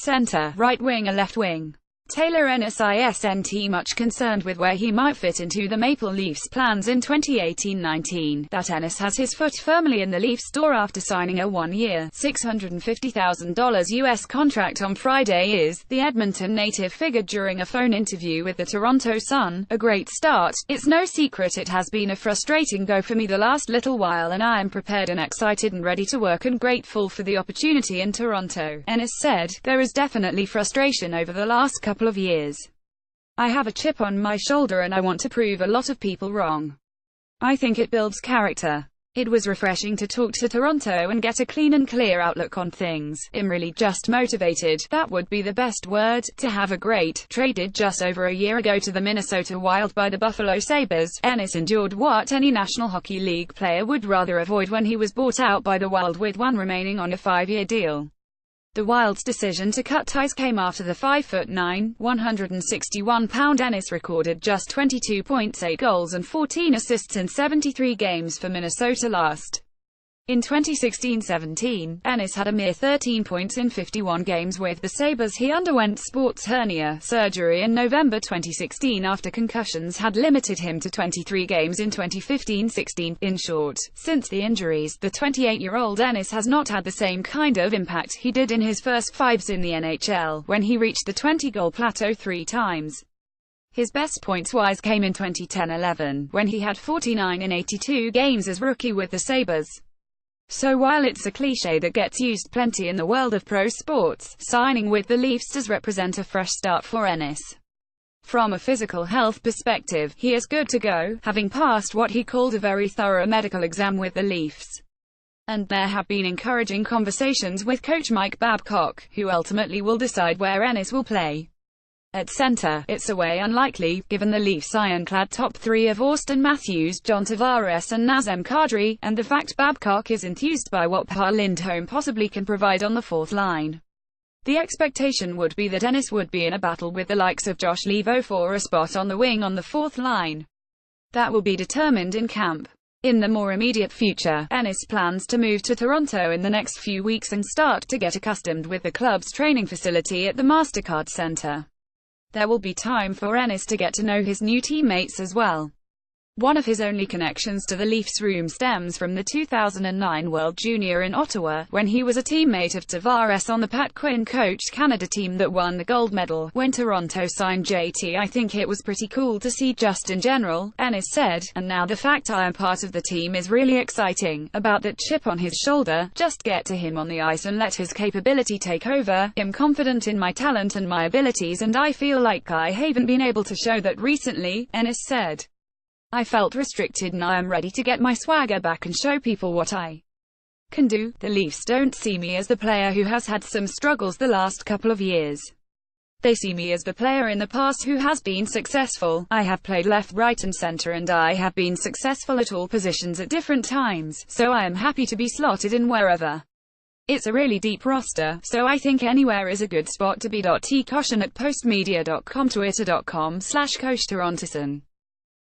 center, right wing or left wing. Taylor Ennis isn't much concerned with where he might fit into the Maple Leafs' plans in 2018-19. That Ennis has his foot firmly in the Leafs' door after signing a one-year, $650,000 US contract on Friday is, the Edmonton native figured during a phone interview with the Toronto Sun, a great start. It's no secret it has been a frustrating go for me the last little while, and I am prepared and excited and ready to work and grateful for the opportunity in Toronto. Ennis said, there is definitely frustration over the last couple of years. I have a chip on my shoulder and I want to prove a lot of people wrong. I think it builds character. It was refreshing to talk to Toronto and get a clean and clear outlook on things. I'm really just motivated, that would be the best word, to have a great, traded just over a year ago to the Minnesota Wild by the Buffalo Sabres. Ennis endured what any National Hockey League player would rather avoid when he was bought out by the Wild with one remaining on a 5-year deal. The Wild's decision to cut ties came after the 5'9", 161-pound Ennis recorded just 22 points, 8 goals and 14 assists in 73 games for Minnesota last. In 2016-17, Ennis had a mere 13 points in 51 games with the Sabres. He underwent sports hernia surgery in November 2016 after concussions had limited him to 23 games in 2015-16. In short, since the injuries, the 28-year-old Ennis has not had the same kind of impact he did in his first 5 in the NHL, when he reached the 20-goal plateau 3 times. His best points-wise came in 2010-11, when he had 49 in 82 games as rookie with the Sabres. So while it's a cliché that gets used plenty in the world of pro sports, signing with the Leafs does represent a fresh start for Ennis. From a physical health perspective, he is good to go, having passed what he called a very thorough medical exam with the Leafs. And there have been encouraging conversations with coach Mike Babcock, who ultimately will decide where Ennis will play. At center, it's a way unlikely, given the Leafs' ironclad top 3 of Auston Matthews, John Tavares and Nazem Kadri, and the fact Babcock is enthused by what Per Lindholm possibly can provide on the fourth line. The expectation would be that Ennis would be in a battle with the likes of Josh Leivo for a spot on the wing on the fourth line. That will be determined in camp. In the more immediate future, Ennis plans to move to Toronto in the next few weeks and start to get accustomed with the club's training facility at the MasterCard Center. There will be time for Ennis to get to know his new teammates as well. One of his only connections to the Leafs room stems from the 2009 World Junior in Ottawa, when he was a teammate of Tavares on the Pat Quinn-coached Canada team that won the gold medal. When Toronto signed JT, I think it was pretty cool to see just in general, Ennis said, and now the fact I am part of the team is really exciting. About that chip on his shoulder, just get to him on the ice and let his capability take over. I'm confident in my talent and my abilities, and I feel like I haven't been able to show that recently, Ennis said. I felt restricted and I am ready to get my swagger back and show people what I can do. The Leafs don't see me as the player who has had some struggles the last couple of years. They see me as the player in the past who has been successful. I have played left, right and center, and I have been successful at all positions at different times, so I am happy to be slotted in wherever. It's a really deep roster, so I think anywhere is a good spot to be. T. Caution at postmedia.com, twitter.com/CoachTorontoson.